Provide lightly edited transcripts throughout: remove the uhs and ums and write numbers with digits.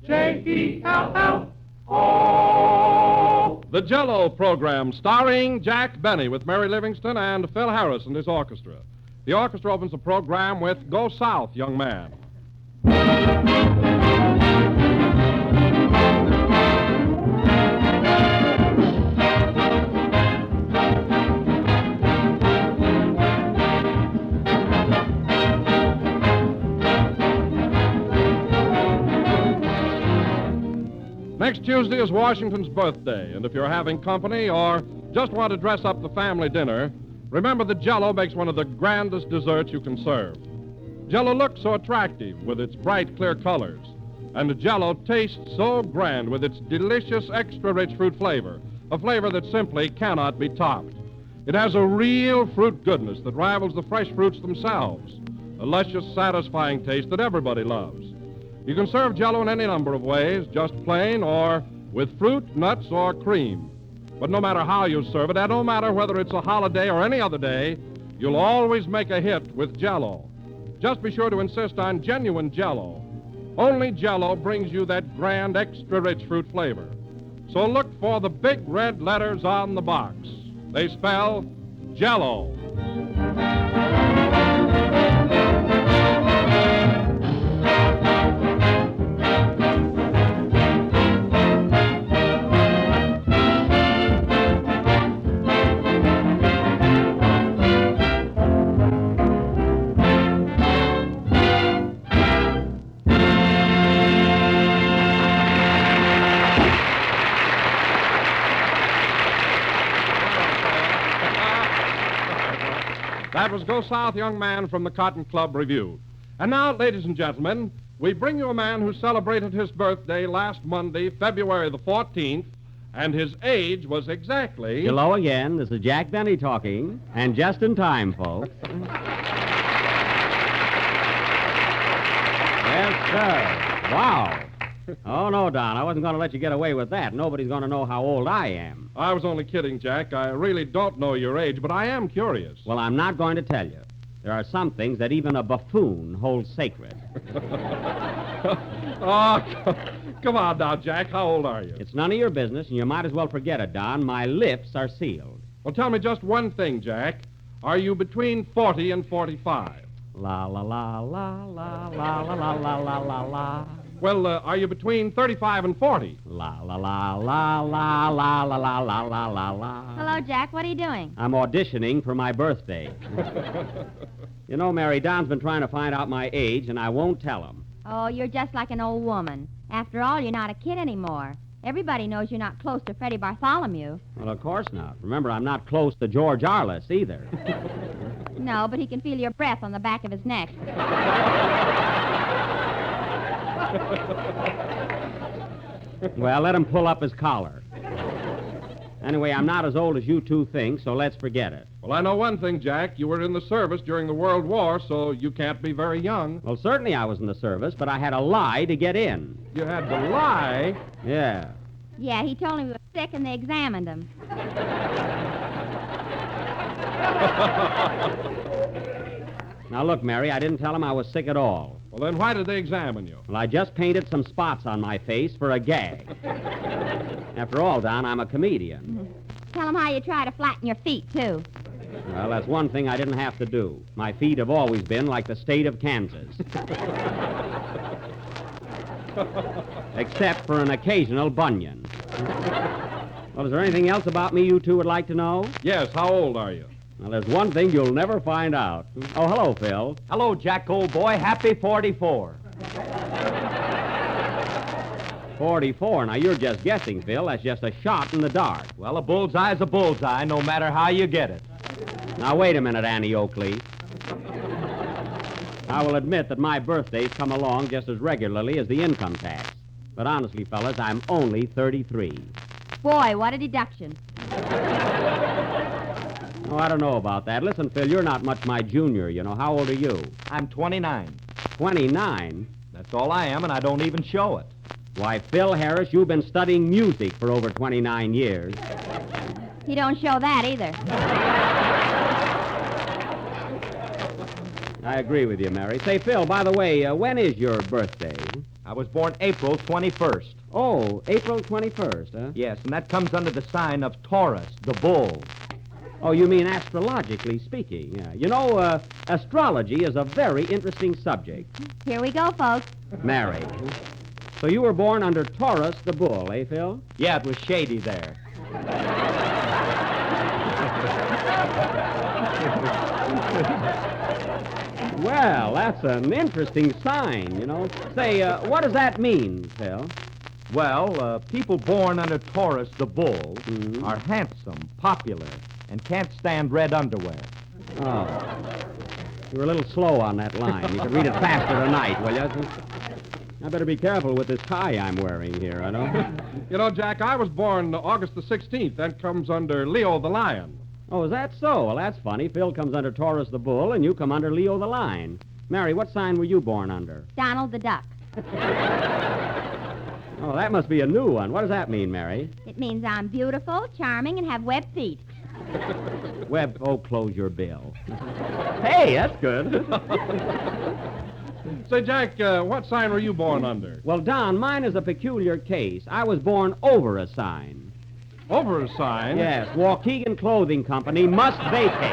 J-E-L-L-O. The Jell-O program, starring Jack Benny with Mary Livingston and Phil Harris and his orchestra. The orchestra opens the program with Go South, Young Man. Next Tuesday is Washington's birthday, and if you're having company or just want to dress up the family dinner, remember that Jell-O makes one of the grandest desserts you can serve. Jell-O looks so attractive with its bright, clear colors, and the Jell-O tastes so grand with its delicious, extra-rich fruit flavor, a flavor that simply cannot be topped. It has a real fruit goodness that rivals the fresh fruits themselves, a luscious, satisfying taste that everybody loves. You can serve Jell-O in any number of ways, just plain or with fruit, nuts, or cream. But no matter how you serve it, and no matter whether it's a holiday or any other day, you'll always make a hit with Jell-O. Just be sure to insist on genuine Jell-O. Only Jell-O brings you that grand, extra-rich fruit flavor. So look for the big red letters on the box. They spell Jell-O. That was Go South, Young Man from the Cotton Club Review. And now, ladies and gentlemen, we bring you a man who celebrated his birthday last Monday, February the 14th, and his age was exactly... Hello again. This is Jack Benny talking, and just in time, folks. Yes, sir. Wow. Oh, no, Don, I wasn't going to let you get away with that. Nobody's going to know how old I am. I was only kidding, Jack. I really don't know your age, but I am curious. Well, I'm not going to tell you. There are some things that even a buffoon holds sacred. Oh, come on now, Jack. How old are you? It's none of your business, and you might as well forget it, Don. My lips are sealed. Well, tell me just one thing, Jack. Are you between 40 and 45? La, la, la, la, la, la, la, la, la, la, la, la. Well, are you between 35 and 40? La, la, la, la, la, la, la, la, la, la, la, la. Hello, Jack. What are you doing? I'm auditioning for my birthday. You know, Mary, Don's been trying to find out my age, and I won't tell him. Oh, you're just like an old woman. After all, you're not a kid anymore. Everybody knows you're not close to Freddie Bartholomew. Well, of course not. Remember, I'm not close to George Arliss, either. No, but he can feel your breath on the back of his neck. Well, let him pull up his collar. Anyway, I'm not as old as you two think, so let's forget it. Well, I know one thing, Jack. You were in the service during the World War, so you can't be very young. Well, certainly I was in the service, but I had to lie to get in. You had to lie? Yeah. Yeah, he told him he was sick and they examined him. Now, look, Mary, I didn't tell him I was sick at all. Well, then why did they examine you? Well, I just painted some spots on my face for a gag. After all, Don, I'm a comedian. Tell him how you try to flatten your feet, too. Well, that's one thing I didn't have to do. My feet have always been like the state of Kansas. Except for an occasional bunion. Well, is there anything else about me you two would like to know? Yes, how old are you? Well, there's one thing you'll never find out. Oh, hello, Phil. Hello, Jack, old boy. Happy 44. 44. Now, you're just guessing, Phil. That's just a shot in the dark. Well, a bullseye's a bullseye, no matter how you get it. Now, wait a minute, Annie Oakley. I will admit that my birthdays come along just as regularly as the income tax. But honestly, fellas, I'm only 33. Boy, what a deduction. Oh, I don't know about that. Listen, Phil, you're not much my junior, you know. How old are you? I'm 29. 29? That's all I am, and I don't even show it. Why, Phil Harris, you've been studying music for over 29 years. He don't show that either. I agree with you, Mary. Say, Phil, by the way, when is your birthday? I was born April 21st. Oh, April 21st, huh? Yes, and that comes under the sign of Taurus, the bull. Oh, you mean astrologically speaking. Yeah. You know, astrology is a very interesting subject. Here we go, folks. Mary. So you were born under Taurus the bull, eh, Phil? Yeah, it was shady there. Well, that's an interesting sign, you know. Say, what does that mean, Phil? Well, people born under Taurus, the bull, Mhm. are handsome, popular, and can't stand red underwear. Oh. You were a little slow on that line. You could read it faster tonight, will you? I better be careful with this tie I'm wearing here, I know. You know, Jack, I was born August the 16th. That comes under Leo the lion. Oh, is that so? Well, that's funny. Phil comes under Taurus the bull, and you come under Leo the lion. Mary, what sign were you born under? Donald the duck. Oh, that must be a new one. What does that mean, Mary? It means I'm beautiful, charming, and have webbed feet. Webb, oh, close your bill. Hey, that's good. Say, Jack, what sign were you born under? Well, Don, mine is a peculiar case. I was born over a sign. Over a sign? Yes, Waukegan Clothing Company must vacate.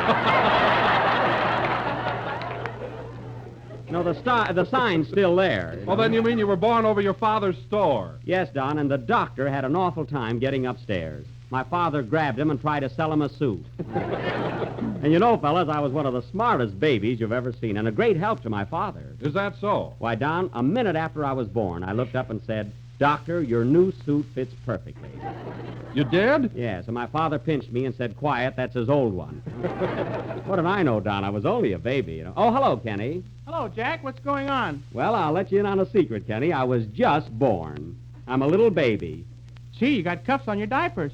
No, the sign's still there. Well, then you mean you were born over your father's store. Yes, Don, and the doctor had an awful time getting upstairs. My father grabbed him and tried to sell him a suit. And you know, fellas, I was one of the smartest babies you've ever seen, and a great help to my father. Is that so? Why, Don, a minute after I was born, I looked up and said, "Doctor, your new suit fits perfectly." You did? Yes, and my father pinched me and said, "Quiet, that's his old one." What did I know, Don? I was only a baby, you know. Oh, hello, Kenny. Hello, Jack. What's going on? Well, I'll let you in on a secret, Kenny. I was just born. I'm a little baby. Gee, you got cuffs on your diapers.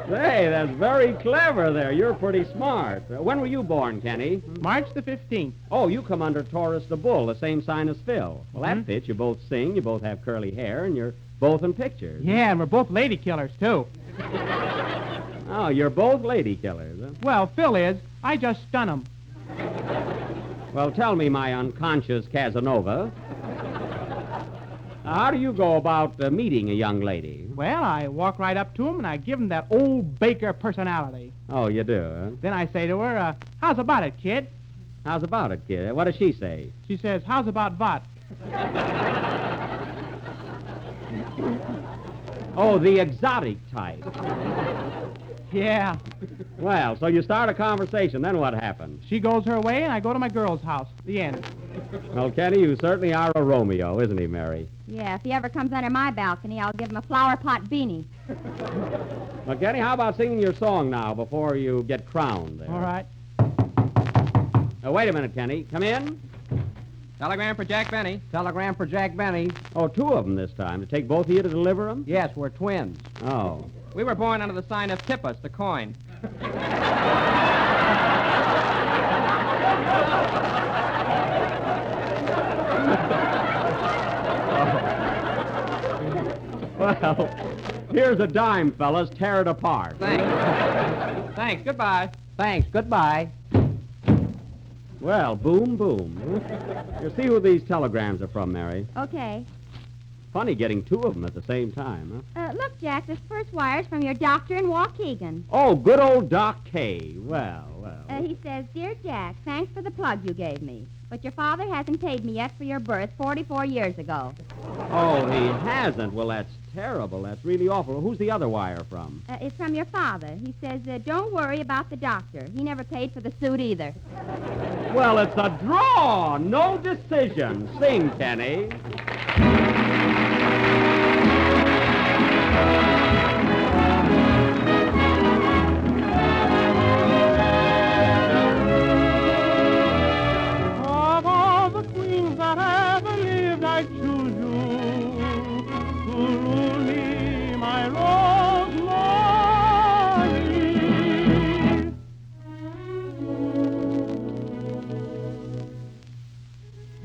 Hey, that's very clever there. You're pretty smart. When were you born, Kenny? March the 15th. Oh, you come under Taurus the bull, the same sign as Phil. Well, that fits. You both sing, you both have curly hair, and you're both in pictures. Yeah, and we're both lady killers, too. Oh, you're both lady killers, huh? Well, Phil is. I just stun him. Well, tell me, my unconscious Casanova, how do you go about meeting a young lady? Well, I walk right up to him and I give him that old Baker personality. Oh, you do, huh? Then I say to her, how's about it, kid? How's about it, kid? What does she say? She says, how's about Vot? Oh, the exotic type. Yeah. Well, so you start a conversation, then what happens? She goes her way and I go to my girl's house. The end. Well, Kenny, you certainly are a Romeo, isn't he, Mary? Yeah, if he ever comes under my balcony, I'll give him a flower pot beanie. Well, Kenny, how about singing your song now before you get crowned there? All right. Wait a minute, Kenny. Come in. Telegram for Jack Benny. Telegram for Jack Benny. Oh, two of them this time. To take both of you to deliver them? Yes, we're twins. Oh. We were born under the sign of Tippus, the coin. Well, here's a dime, fellas. Tear it apart. Thanks. Thanks. Goodbye. Thanks. Goodbye. Well, boom, boom. You see who these telegrams are from, Mary? Okay. Funny getting two of them at the same time, huh? Look, Jack, this first wire's from your doctor in Waukegan. Oh, good old Doc K. Well. He says, Dear Jack, thanks for the plug you gave me. But your father hasn't paid me yet for your birth 44 years ago. Oh, he hasn't? Well, that's terrible. That's really awful. Who's the other wire from? It's from your father. He says, don't worry about the doctor. He never paid for the suit either. Well, it's a draw. No decision. Sing, Kenny. Of all the queens that ever lived, I choose you to rule me, my Rosemary.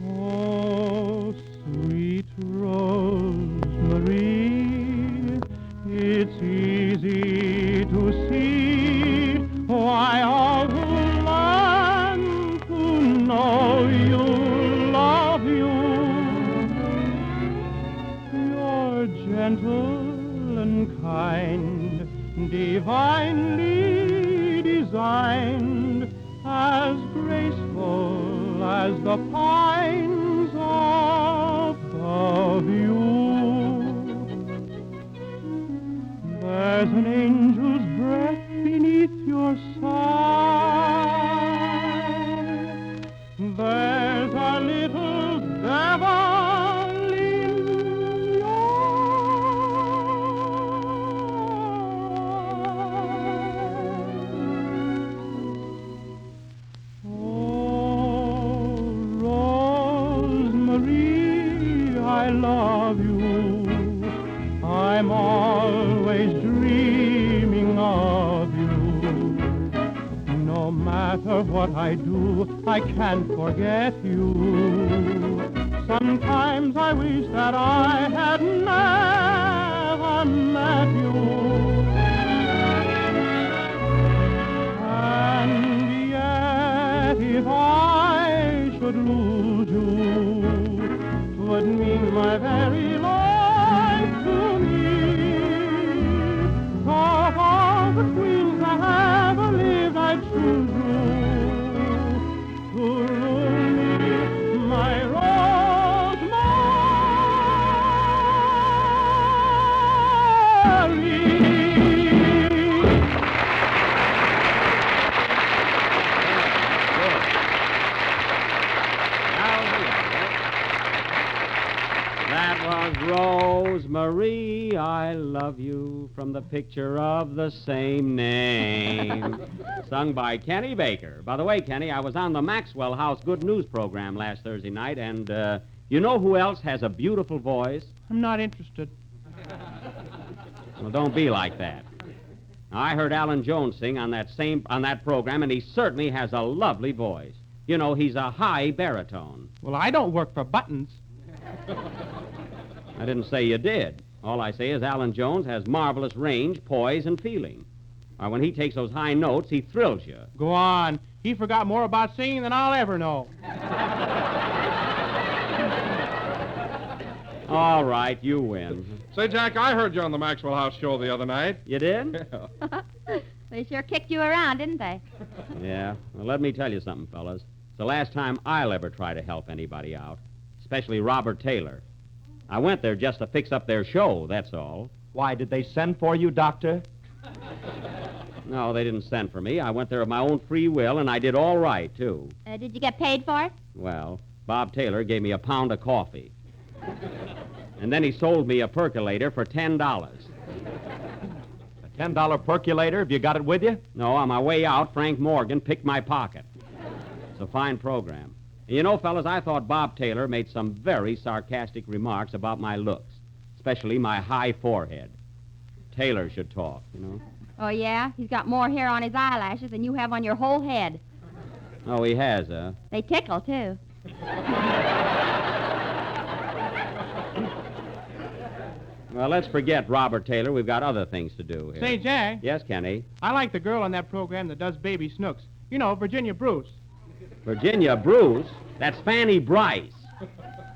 Oh, know you'll love you. You're gentle and kind, divinely designed, as graceful as the pines above you. There's an angel's breath beneath your sigh. There's a little devil in your eye. Oh, Rosemary, I love you. I'm always dreaming of you. No matter what I do, I can't forget you. Sometimes I wish that I had never met you. And yet, if I should lose you, 'twould mean my very life to me. Of all the queens that ever lived, I choose you to rule me, my Rosemary. That was Rosemary, I love you, from the picture of the same name. Sung by Kenny Baker. By the way, Kenny, I was on the Maxwell House Good News program last Thursday night, and you know who else has a beautiful voice? I'm not interested. Well, don't be like that. Now, I heard Alan Jones sing on that program, and he certainly has a lovely voice. You know, he's a high baritone. Well, I don't work for buttons. I didn't say you did. All I say is Alan Jones has marvelous range, poise, and feeling. When he takes those high notes, he thrills you. Go on. He forgot more about singing than I'll ever know. All right, you win. Say, Jack, I heard you on the Maxwell House show the other night. You did? They sure kicked you around, didn't they? Yeah. Well, let me tell you something, fellas. It's the last time I'll ever try to help anybody out, especially Robert Taylor. I went there just to fix up their show, that's all. Why, did they send for you, Doctor? No, they didn't send for me. I went there of my own free will, and I did all right, too. Did you get paid for it? Well, Bob Taylor gave me a pound of coffee. And then he sold me a percolator for $10. A $10 percolator? Have you got it with you? No, on my way out, Frank Morgan picked my pocket. It's a fine program. And you know, fellas, I thought Bob Taylor made some very sarcastic remarks about my looks, especially my high forehead. Taylor should talk, you know. Oh, yeah? He's got more hair on his eyelashes than you have on your whole head. Oh, he has, huh? They tickle, too. Well, let's forget Robert Taylor. We've got other things to do here. Say, Jack, Yes, Kenny? I like the girl on that program that does Baby Snooks. You know, Virginia Bruce. Virginia Bruce? That's Fanny Bryce.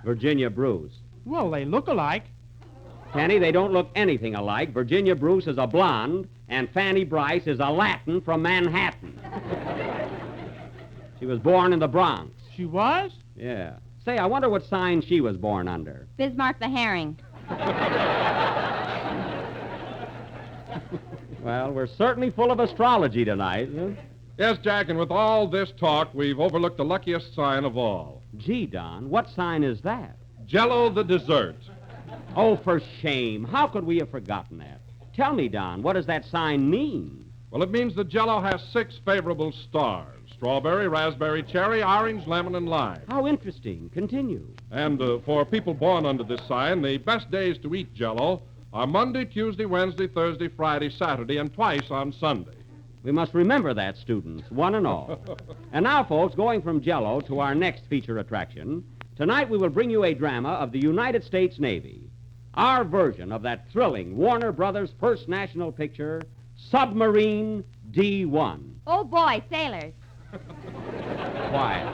Virginia Bruce. Well, they look alike. Kenny, they don't look anything alike. Virginia Bruce is a blonde, and Fanny Bryce is a Latin from Manhattan. She was born in the Bronx. She was? Yeah. Say, I wonder what sign she was born under. Bismarck the Herring. Well, we're certainly full of astrology tonight. Huh? Yes, Jack, and with all this talk, we've overlooked the luckiest sign of all. Gee, Don, what sign is that? Jell-O the dessert. Oh, for shame. How could we have forgotten that? Tell me, Don, what does that sign mean? Well, it means that Jell-O has 6 favorable stars. Strawberry, raspberry, cherry, orange, lemon, and lime. How interesting. Continue. And for people born under this sign, the best days to eat Jell-O are Monday, Tuesday, Wednesday, Thursday, Friday, Saturday, and twice on Sunday. We must remember that, students, one and all. And now, folks, going from Jell-O to our next feature attraction, tonight we will bring you a drama of the United States Navy. Our version of that thrilling Warner Brothers first national picture, Submarine D-1. Oh, boy, sailors. Quiet.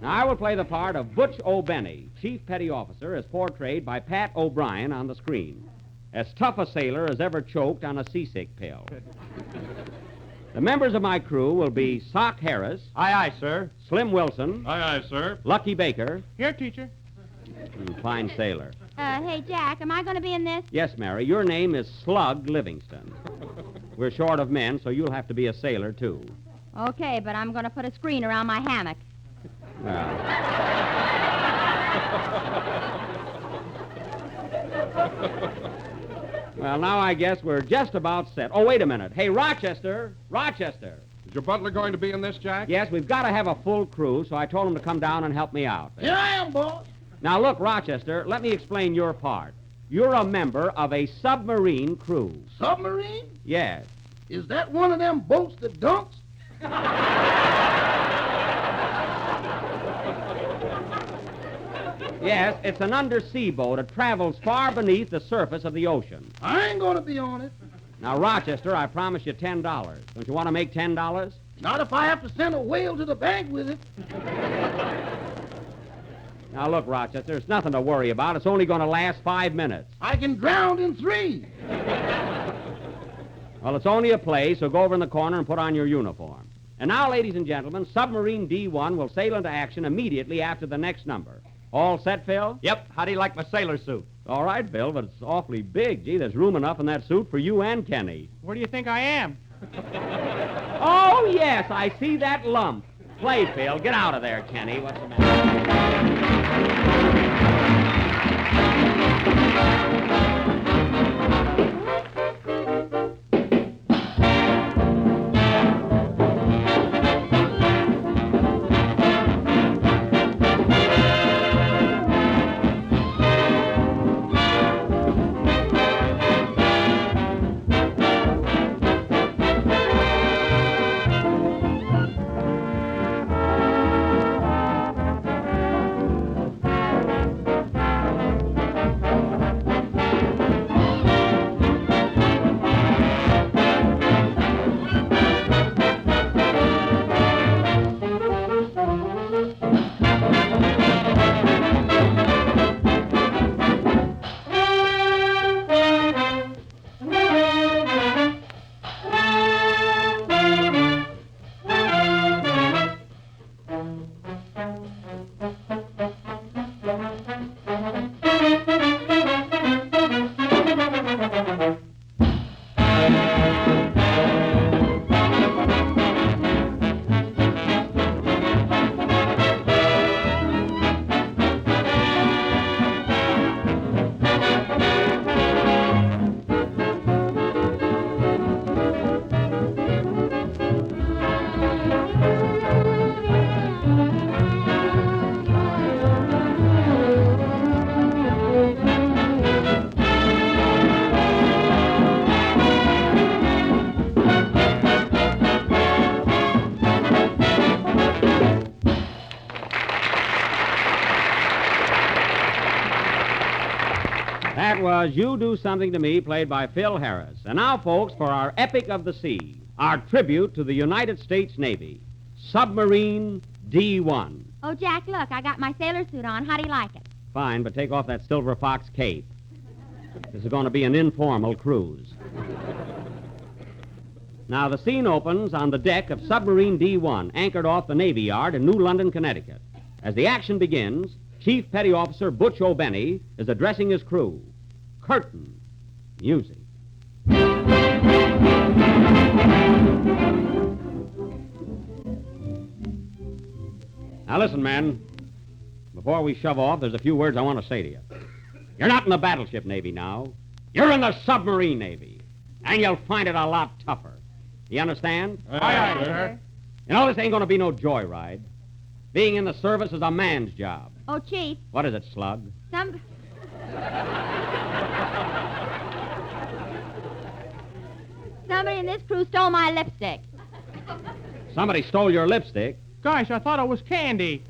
Now, I will play the part of Butch O'Benny, Chief Petty Officer, as portrayed by Pat O'Brien on the screen. As tough a sailor as ever choked on a seasick pill. The members of my crew will be Sock Harris, Aye, aye, sir. Slim Wilson, Aye, aye, sir. Lucky Baker, Here, teacher. fine sailor. Hey, Jack, am I going to be in this? Yes, Mary, your name is Slug Livingston. We're short of men, so you'll have to be a sailor, too. Okay, but I'm going to put a screen around my hammock. Well. Well, now I guess we're just about set. Oh, wait a minute. Hey, Rochester! Rochester! Is your butler going to be in this, Jack? Yes, we've got to have a full crew, so I told him to come down and help me out. Here I am, boss. Now, look, Rochester, let me explain your part. You're a member of a submarine crew. Submarine? Yes. Is that one of them boats that dunks? Yes, it's an undersea boat. It travels far beneath the surface of the ocean. I ain't gonna be on it. Now, Rochester, I promise you $10. Don't you want to make $10? Not if I have to send a whale to the bank with it. Now, look, Rochester, there's nothing to worry about. It's only going to last 5 minutes. I can drown in 3. Well, it's only a play, so go over in the corner and put on your uniform. And now, ladies and gentlemen, Submarine D-1 will sail into action immediately after the next number. All set, Phil? Yep. How do you like my sailor suit? All right, Bill, but it's awfully big. Gee, there's room enough in that suit for you and Kenny. Where do you think I am? Oh, yes, I see that lump. Play, Phil. Get out of there, Kenny. What's the matter? That was You Do Something to Me, played by Phil Harris. And now, folks, for our Epic of the Sea, our tribute to the United States Navy, Submarine D-1. Oh, Jack, look, I got my sailor suit on. How do you like it? Fine, but take off that silver fox cape. This is going to be an informal cruise. Now, the scene opens on the deck of Submarine D-1, anchored off the Navy Yard in New London, Connecticut. As the action begins, Chief Petty Officer Butch O'Benny is addressing his crew. Curtain. Music. Now, listen, men. Before we shove off, there's a few words I want to say to you. You're not in the battleship Navy now. You're in the submarine Navy. And you'll find it a lot tougher. You understand? Aye, sir. You know, this ain't going to be no joyride. Being in the service is a man's job. Oh, Chief, What is it, Slug? somebody in this crew stole my lipstick. Somebody stole your lipstick. Gosh, I thought it was candy.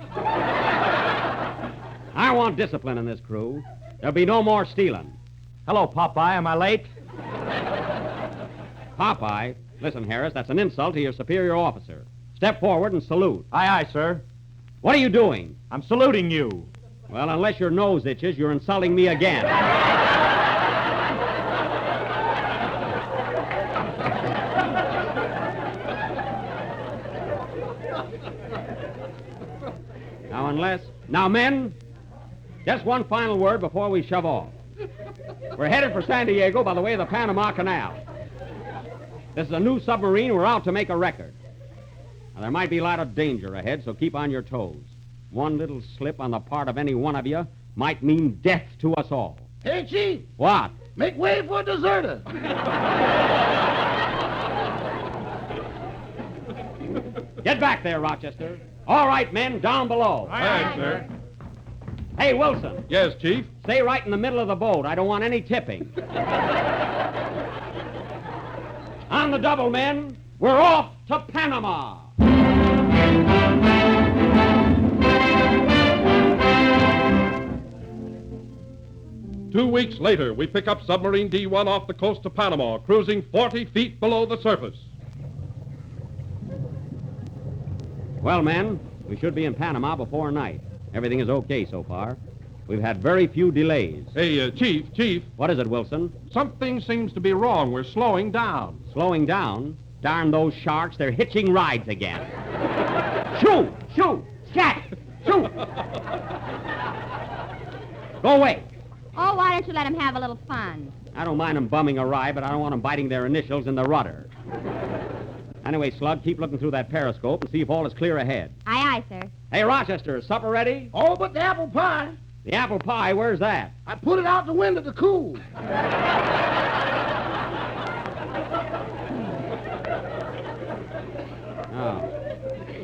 I want discipline in this crew. There'll be no more stealing. Hello, Popeye. Am I late? Popeye, listen, Harris, that's an insult to your superior officer. Step forward and salute. Aye, aye, sir. What are you doing? I'm saluting you. Well, unless your nose itches, you're insulting me again. Now, men, just one final word before we shove off. We're headed for San Diego by the way of the Panama Canal. This is a new submarine. We're out to make a record. Now, there might be a lot of danger ahead, so keep on your toes. One little slip on the part of any one of you might mean death to us all. Hey, Chief, What? make way for a deserter. Get back there, Rochester. All right, men, down below. Aye, aye, sir. Hey, Wilson, Yes, Chief. stay right in the middle of the boat. I don't want any tipping. On the double, men. We're off to Panama. 2 weeks later, we pick up submarine D-1 off the coast of Panama, cruising 40 feet below the surface. Well, men, we should be in Panama before night. Everything is okay so far. We've had very few delays. Hey, Chief, What is it, Wilson? something seems to be wrong. We're slowing down. Slowing down? Darn those sharks, they're hitching rides again. Shoo! Shoo! Scat! Shoo! Go away. Oh, why don't you let him have a little fun? I don't mind them bumming a ride, but I don't want them biting their initials in the rudder. Anyway, Slug, keep looking through that periscope and see if all is clear ahead. Aye, aye, sir. Hey, Rochester, is supper ready? Oh, but the apple pie, The apple pie, where's that? I put it out the window to cool. Oh.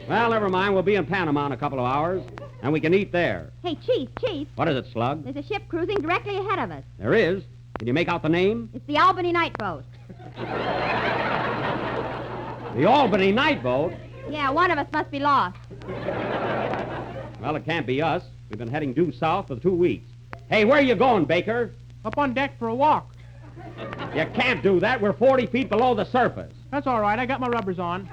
Well, never mind. We'll be in Panama in a couple of hours, and we can eat there. Hey, Chief, What is it, Slug? there's a ship cruising directly ahead of us. There is. Can you make out the name? It's the Albany Night Boat. The Albany Night Boat? Yeah, one of us must be lost. Well, it can't be us. We've been heading due south for 2 weeks. Hey, where are you going, Baker? Up on deck for a walk. You can't do that. We're 40 feet below the surface. That's all right. I got my rubbers on.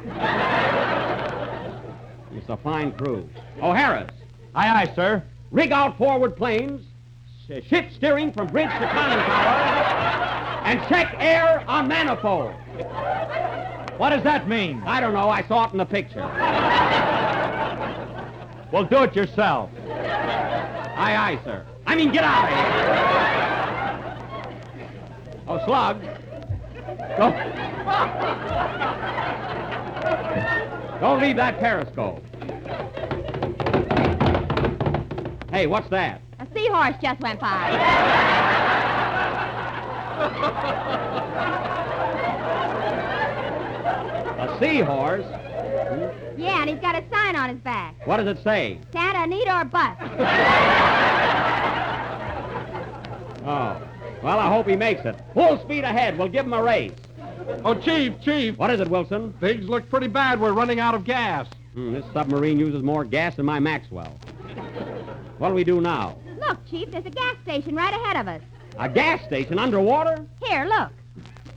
It's a fine crew. Oh, Harris, Aye, aye, sir. rig out forward planes, shift steering from bridge to conning tower, and check air on manifold. What does that mean? I don't know. I saw it in the picture. Well, do it yourself. Aye, aye, sir. I mean, get out of here. Oh, Slug. Go. Don't leave that periscope. Hey, what's that? A seahorse just went by. A seahorse? Yeah, and he's got a sign on his back. What does it say? Santa, need or bust. Oh. Well, I hope he makes it. Full speed ahead. We'll give him a race. Oh, Chief, What is it, Wilson? things look pretty bad. We're running out of gas. This submarine uses more gas than my Maxwell. What'll we do now? Look, Chief, there's a gas station right ahead of us. A gas station underwater? Here, look.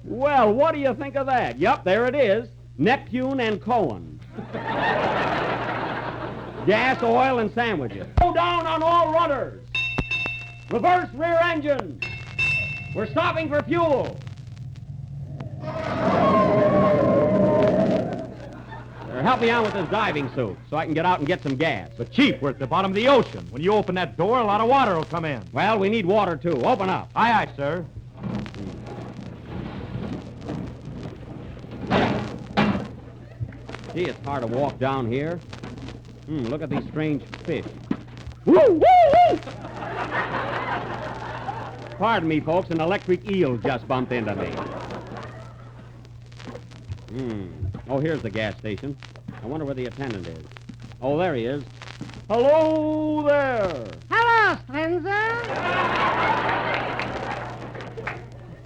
Well, what do you think of that? Yup, there it is. Neptune and Cohen. Gas, oil, and sandwiches. Go down on all rudders. Reverse rear engine. We're stopping for fuel. There, help me out with this diving suit so I can get out and get some gas. But, Chief, we're at the bottom of the ocean. When you open that door, a lot of water will come in. Well, we need water, too. Open up. Aye, aye, sir. Gee, it's hard to walk down here. Look at these strange fish. Woo, woo, woo! Pardon me, folks, an electric eel just bumped into me. Oh, here's the gas station. I wonder where the attendant is. Oh, there he is. Hello there. Hello, stranger.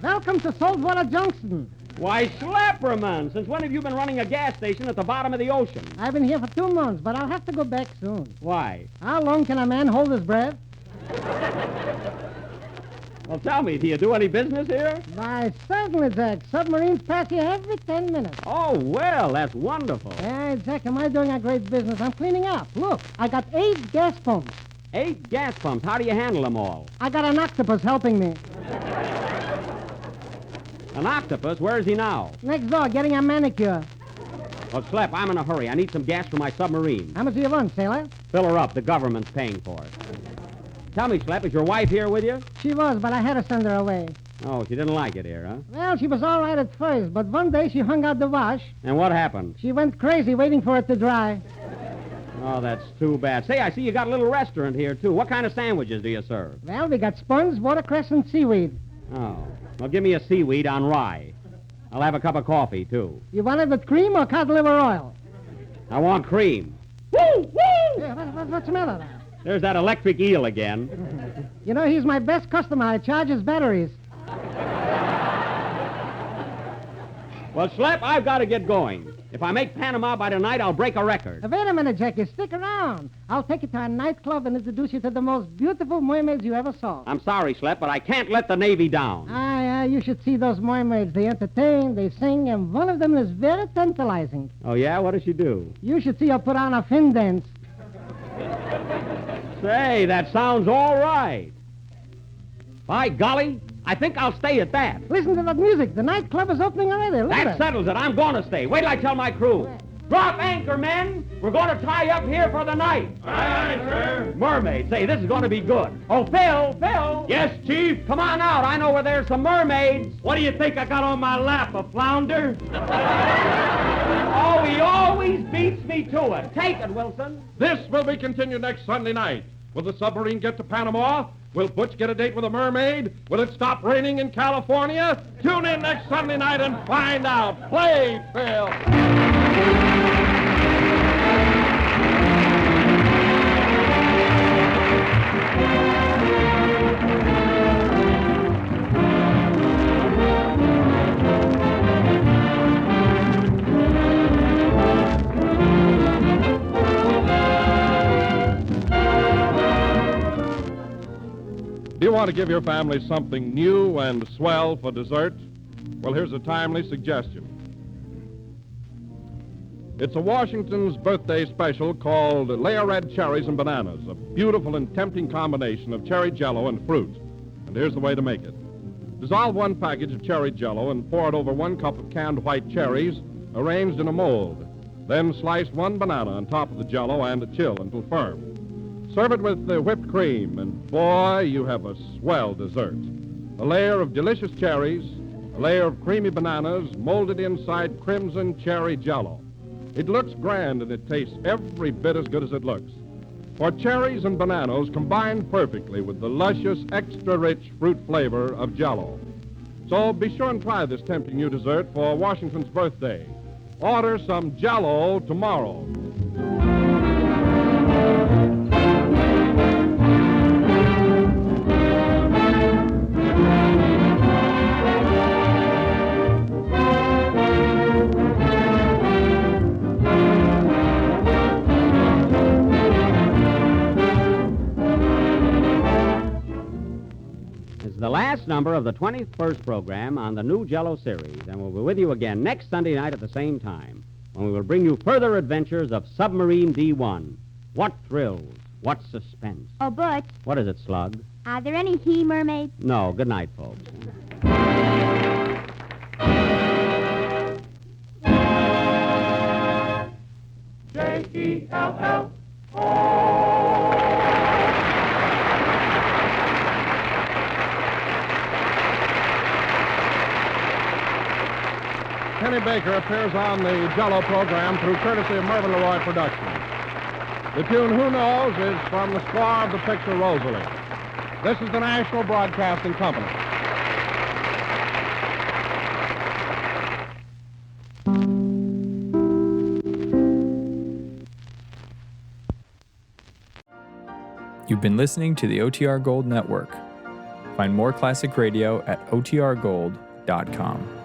Welcome to Saltwater Junction. Why, Slapperman, since when have you been running a gas station at the bottom of the ocean? I've been here for 2 months, but I'll have to go back soon. Why? How long can a man hold his breath? Well, tell me, do you do any business here? Why, certainly, Jack. Submarines pass here every 10 minutes. Oh, well, that's wonderful. Hey, Jack, am I doing a great business? I'm cleaning up. Look, I got 8 gas pumps. 8 gas pumps. How do you handle them all? I got an octopus helping me. An octopus? Where is he now? Next door, getting a manicure. Well, Slep, I'm in a hurry. I need some gas for my submarine. How much do you want, sailor? Fill her up. The government's paying for it. Tell me, Slep, is your wife here with you? She was, but I had to send her away. Oh, she didn't like it here, huh? Well, she was all right at first, but one day she hung out the wash. And what happened? She went crazy waiting for it to dry. Oh, that's too bad. Say, I see you got a little restaurant here, too. What kind of sandwiches do you serve? Well, we got sponge, watercress, and seaweed. Oh. Well, give me a seaweed on rye. I'll have a cup of coffee, too. You want it with cream or cod liver oil? I want cream. Woo! Woo! Yeah, what's the matter now? There's that electric eel again. You know, he's my best customer. I charge his batteries. Well, Slep, I've got to get going. If I make Panama by tonight, I'll break a record. Wait a minute, Jackie. Stick around. I'll take you to a nightclub and introduce you to the most beautiful mermaids you ever saw. I'm sorry, Slep, but I can't let the Navy down. Ah, you should see those mermaids. They entertain, they sing, and one of them is very tantalizing. Oh, yeah? What does she do? You should see her put on a fin dance. Say, that sounds all right. By golly, I think I'll stay at that. Listen to that music. The nightclub is opening already. Look at That it. settles it. I'm going to stay. Wait till I tell my crew. Drop anchor, men. We're going to tie up here for the night. Aye, sir. Mermaids. Say, this is going to be good. Oh, Phil. Yes, Chief. Come on out. I know where there's some mermaids. What do you think I got on my lap, a flounder? Oh, he always beats me to it. Take it, Wilson. This will be continued next Sunday night. Will the submarine get to Panama? Will Butch get a date with a mermaid? Will it stop raining in California? Tune in next Sunday night and find out. Play, Phil. Do you want to give your family something new and swell for dessert? Well, here's a timely suggestion. It's a Washington's birthday special called Layer Red Cherries and Bananas, a beautiful and tempting combination of cherry jello and fruit. And here's the way to make it. Dissolve 1 package of cherry jello and pour it over 1 cup of canned white cherries arranged in a mold. Then slice 1 banana on top of the jello and chill until firm. Serve it with whipped cream, and boy, you have a swell dessert. A layer of delicious cherries, a layer of creamy bananas molded inside crimson cherry jello. It looks grand, and it tastes every bit as good as it looks. For cherries and bananas combine perfectly with the luscious, extra-rich fruit flavor of jello. So be sure and try this tempting new dessert for Washington's birthday. Order some jello tomorrow. It's the last number of the 21st program on the new Jello series, and we'll be with you again next Sunday night at the same time, when we will bring you further adventures of Submarine D-1. What thrills, what suspense. Oh, Butch, What is it, Slug? are there any he-mermaids? No, good night, folks. J-E-L-L. Kenny Baker appears on the Jello program through courtesy of Mervyn LeRoy Productions. The tune Who Knows is from the score of the picture Rosalie. This is the National Broadcasting Company. You've been listening to the OTR Gold Network. Find more classic radio at otrgold.com.